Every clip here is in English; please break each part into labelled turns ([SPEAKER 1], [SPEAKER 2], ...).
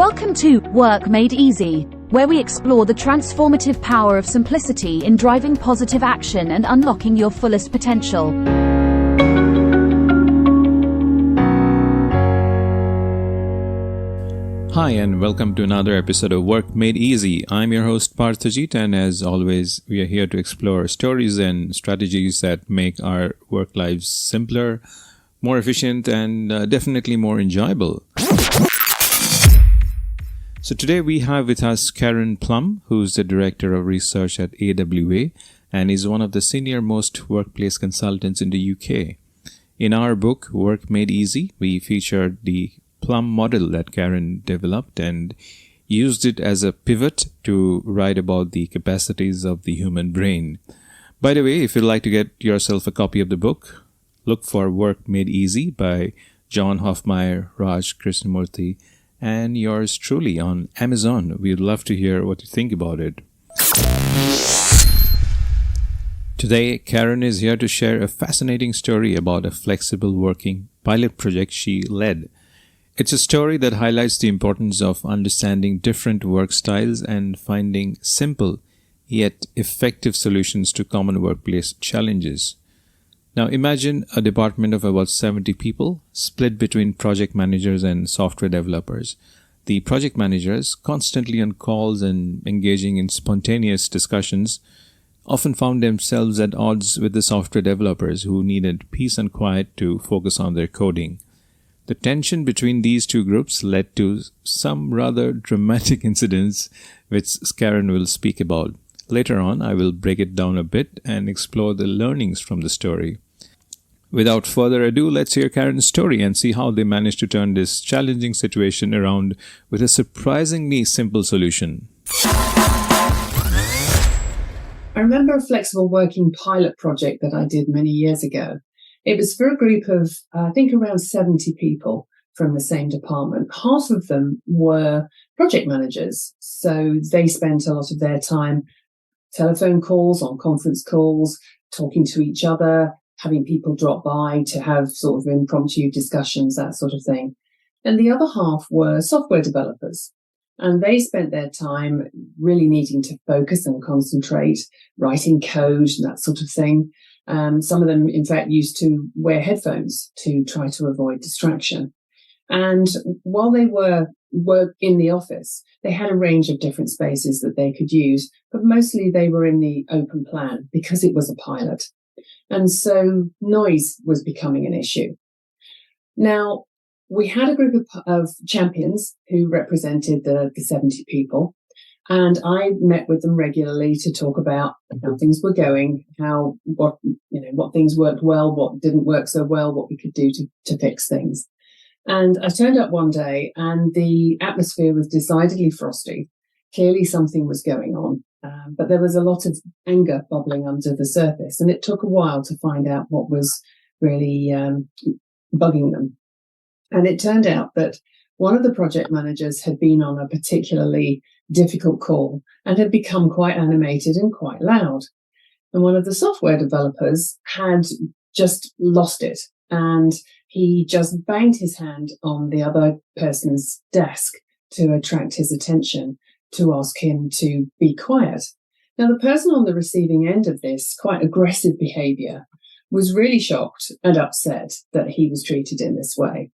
[SPEAKER 1] Welcome to Work Made Easy, where we explore the transformative power of simplicity in driving positive action and unlocking your fullest potential.
[SPEAKER 2] Hi, and welcome to another episode of Work Made Easy. I'm your host Parthajeet, and as always, we are here to explore stories and strategies that make our work lives simpler, more efficient, and definitely more enjoyable. So today we have with us Karen Plum, who's the Director of Research at AWA and is one of the senior-most workplace consultants in the UK. In our book, Work Made Easy, we featured the Plum model that Karen developed and used it as a pivot to write about the capacities of the human brain. By the way, if you'd like to get yourself a copy of the book, look for Work Made Easy by John Hofmeyer, Raj Krishnamurthy, and yours truly on Amazon. We'd love to hear what you think about it. Today, Karen is here to share a fascinating story about a flexible working pilot project she led. It's a story that highlights the importance of understanding different work styles and finding simple yet effective solutions to common workplace challenges. Now imagine a department of about 70 people split between project managers and software developers. The project managers, constantly on calls and engaging in spontaneous discussions, often found themselves at odds with the software developers who needed peace and quiet to focus on their coding. The tension between these two groups led to some rather dramatic incidents which Karen will speak about. Later on, I will break it down a bit and explore the learnings from the story. Without further ado, let's hear Karen's story and see how they managed to turn this challenging situation around with a surprisingly simple solution.
[SPEAKER 3] I remember a flexible working pilot project that I did many years ago. It was for a group of, I think, around 70 people from the same department. Half of them were project managers, so they spent a lot of their time telephone calls, on conference calls, talking to each other, having people drop by to have sort of impromptu discussions, that sort of thing. And the other half were software developers. And they spent their time really needing to focus and concentrate, writing code and that sort of thing. Some of them, in fact, used to wear headphones to try to avoid distraction. And while they were in the office, they had a range of different spaces that they could use, but mostly they were in the open plan because it was a pilot. And so noise was becoming an issue. Now, we had a group of champions who represented the 70 people, and I met with them regularly to talk about how things were going, what things worked well, what didn't work so well, what we could do to fix things. And I turned up one day and the atmosphere was decidedly frosty. Clearly something was going on. But there was a lot of anger bubbling under the surface, and it took a while to find out what was really bugging them. And it turned out that one of the project managers had been on a particularly difficult call and had become quite animated and quite loud. And one of the software developers had just lost it, and he just banged his hand on the other person's desk to attract his attention, to ask him to be quiet. Now, the person on the receiving end of this quite aggressive behaviour was really shocked and upset that he was treated in this way.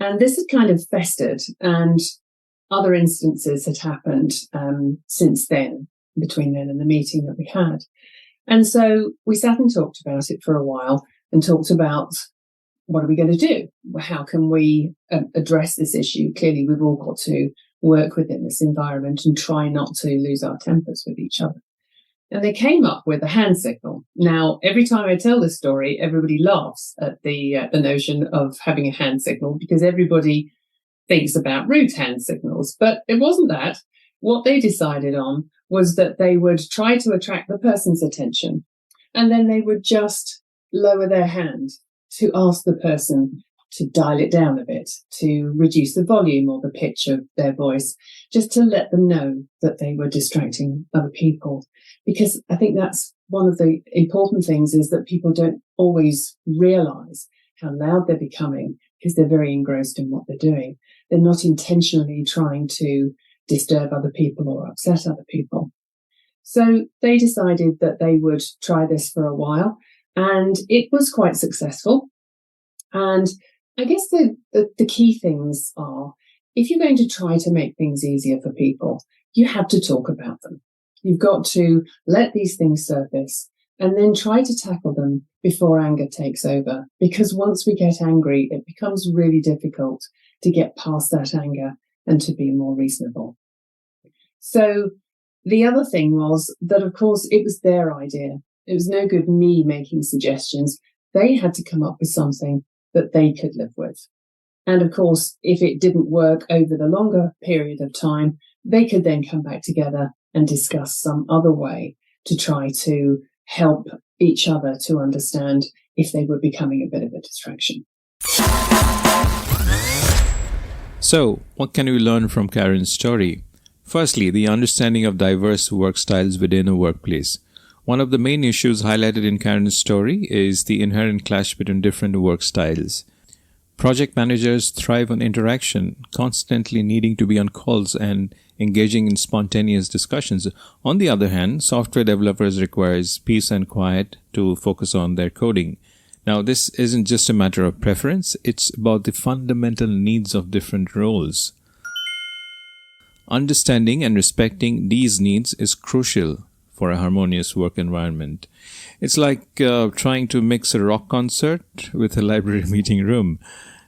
[SPEAKER 3] And this had kind of festered, and other instances had happened since then, between then and the meeting that we had. And so we sat and talked about it for a while and talked about, what are we going to do? How can we address this issue? Clearly, we've all got to work within this environment and try not to lose our tempers with each other. And they came up with a hand signal. Now, every time I tell this story, everybody laughs at the notion of having a hand signal because everybody thinks about rude hand signals. But it wasn't that. What they decided on was that they would try to attract the person's attention, and then they would just lower their hand to ask the person to dial it down a bit, to reduce the volume or the pitch of their voice, just to let them know that they were distracting other people. Because I think that's one of the important things, is that people don't always realise how loud they're becoming, because they're very engrossed in what they're doing. They're not intentionally trying to disturb other people or upset other people. So they decided that they would try this for a while, and it was quite successful. And I guess the key things are, if you're going to try to make things easier for people, you have to talk about them. You've got to let these things surface and then try to tackle them before anger takes over. Because once we get angry, it becomes really difficult to get past that anger and to be more reasonable. So the other thing was that, of course, it was their idea. It was no good me making suggestions. They had to come up with something that they could live with. And of course, if it didn't work over the longer period of time, they could then come back together and discuss some other way to try to help each other to understand if they were becoming a bit of a distraction.
[SPEAKER 2] So, what can we learn from Karen's story? Firstly, the understanding of diverse work styles within a workplace. One of the main issues highlighted in Karen's story is the inherent clash between different work styles. Project managers thrive on interaction, constantly needing to be on calls and engaging in spontaneous discussions. On the other hand, software developers require peace and quiet to focus on their coding. Now, this isn't just a matter of preference, it's about the fundamental needs of different roles. Understanding and respecting these needs is crucial for a harmonious work environment. It's like trying to mix a rock concert with a library meeting room.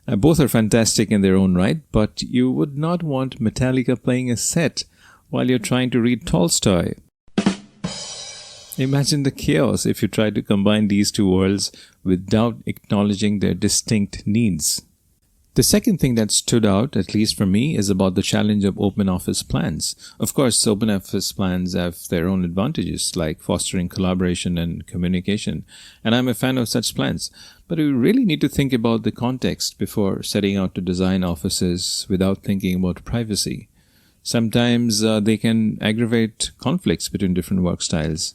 [SPEAKER 2] Both are fantastic in their own right, but you would not want Metallica playing a set while you're trying to read Tolstoy. Imagine the chaos if you try to combine these two worlds without acknowledging their distinct needs. The second thing that stood out, at least for me, is about the challenge of open office plans. Of course, open office plans have their own advantages, like fostering collaboration and communication, and I'm a fan of such plans. But we really need to think about the context before setting out to design offices without thinking about privacy. Sometimes they can aggravate conflicts between different work styles.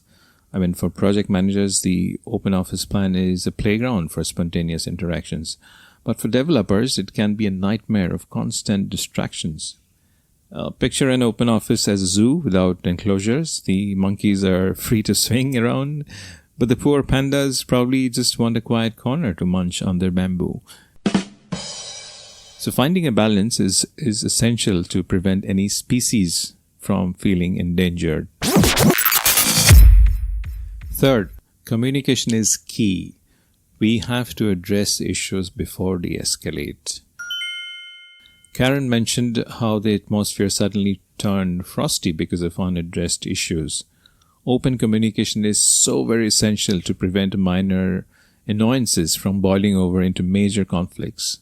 [SPEAKER 2] For project managers, the open office plan is a playground for spontaneous interactions. But for developers, it can be a nightmare of constant distractions. Picture an open office as a zoo without enclosures. The monkeys are free to swing around, but the poor pandas probably just want a quiet corner to munch on their bamboo. So finding a balance is essential to prevent any species from feeling endangered. Third, communication is key. We have to address issues before they escalate. Karen mentioned how the atmosphere suddenly turned frosty because of unaddressed issues. Open communication is so very essential to prevent minor annoyances from boiling over into major conflicts.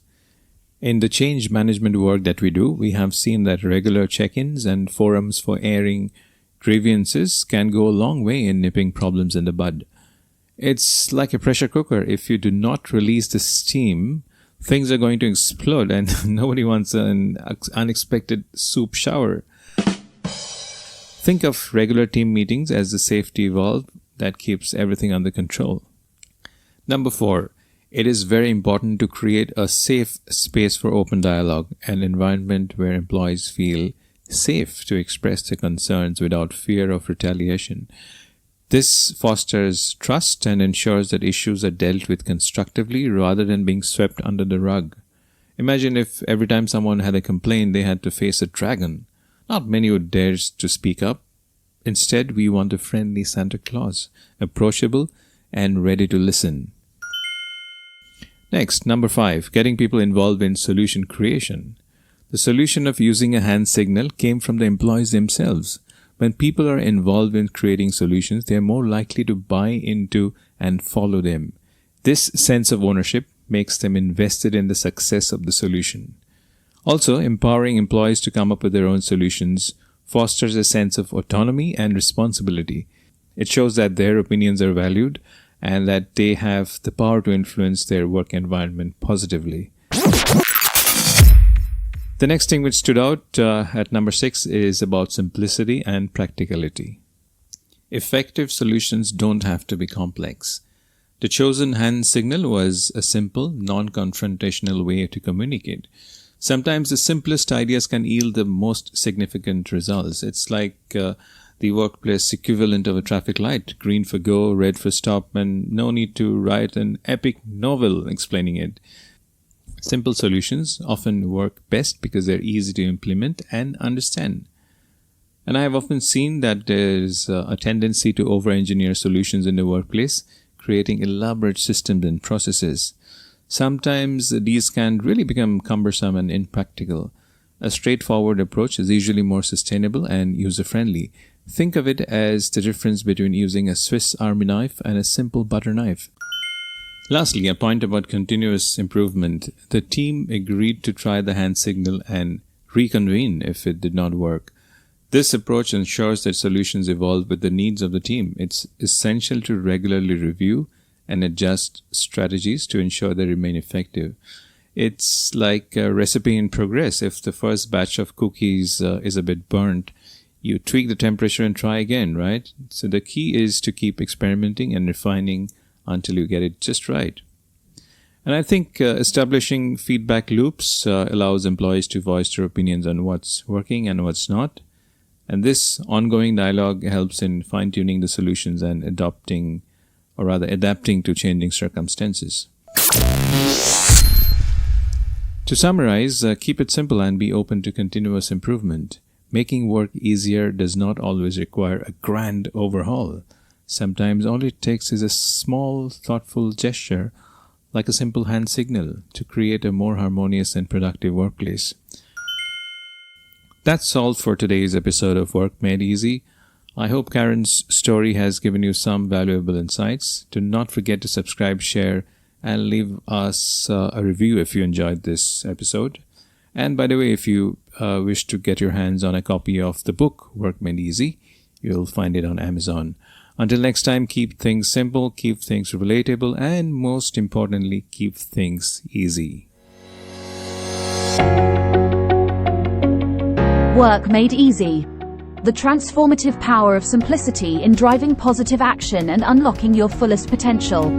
[SPEAKER 2] In the change management work that we do, we have seen that regular check-ins and forums for airing grievances can go a long way in nipping problems in the bud. It's like a pressure cooker. If you do not release the steam, things are going to explode, and nobody wants an unexpected soup shower. Think of regular team meetings as the safety valve that keeps everything under control. Number 4, it is very important to create a safe space for open dialogue, an environment where employees feel safe to express their concerns without fear of retaliation. This fosters trust and ensures that issues are dealt with constructively rather than being swept under the rug. Imagine if every time someone had a complaint, they had to face a dragon. Not many would dare to speak up. Instead, we want a friendly Santa Claus, approachable and ready to listen. Next, number 5, getting people involved in solution creation. The solution of using a hand signal came from the employees themselves. When people are involved in creating solutions, they are more likely to buy into and follow them. This sense of ownership makes them invested in the success of the solution. Also, empowering employees to come up with their own solutions fosters a sense of autonomy and responsibility. It shows that their opinions are valued and that they have the power to influence their work environment positively. The next thing which stood out at number 6 is about simplicity and practicality. Effective solutions don't have to be complex. The chosen hand signal was a simple, non-confrontational way to communicate. Sometimes the simplest ideas can yield the most significant results. It's like the workplace equivalent of a traffic light: green for go, red for stop, and no need to write an epic novel explaining it. Simple solutions often work best because they're easy to implement and understand. And I have often seen that there's a tendency to over-engineer solutions in the workplace, creating elaborate systems and processes. Sometimes these can really become cumbersome and impractical. A straightforward approach is usually more sustainable and user-friendly. Think of it as the difference between using a Swiss Army knife and a simple butter knife. Lastly, a point about continuous improvement. The team agreed to try the hand signal and reconvene if it did not work. This approach ensures that solutions evolve with the needs of the team. It's essential to regularly review and adjust strategies to ensure they remain effective. It's like a recipe in progress. If the first batch of cookies is a bit burnt, you tweak the temperature and try again, right? So the key is to keep experimenting and refining until you get it just right. And I think establishing feedback loops allows employees to voice their opinions on what's working and what's not. And this ongoing dialogue helps in fine-tuning the solutions and adapting to changing circumstances. To summarize, keep it simple and be open to continuous improvement. Making work easier does not always require a grand overhaul. Sometimes all it takes is a small, thoughtful gesture, like a simple hand signal, to create a more harmonious and productive workplace. That's all for today's episode of Work Made Easy. I hope Karen's story has given you some valuable insights. Do not forget to subscribe, share, and leave us a review if you enjoyed this episode. And by the way, if you wish to get your hands on a copy of the book, Work Made Easy, you'll find it on Amazon. Until next time, keep things simple, keep things relatable, and most importantly, keep things easy.
[SPEAKER 1] Work Made Easy. The transformative power of simplicity in driving positive action and unlocking your fullest potential.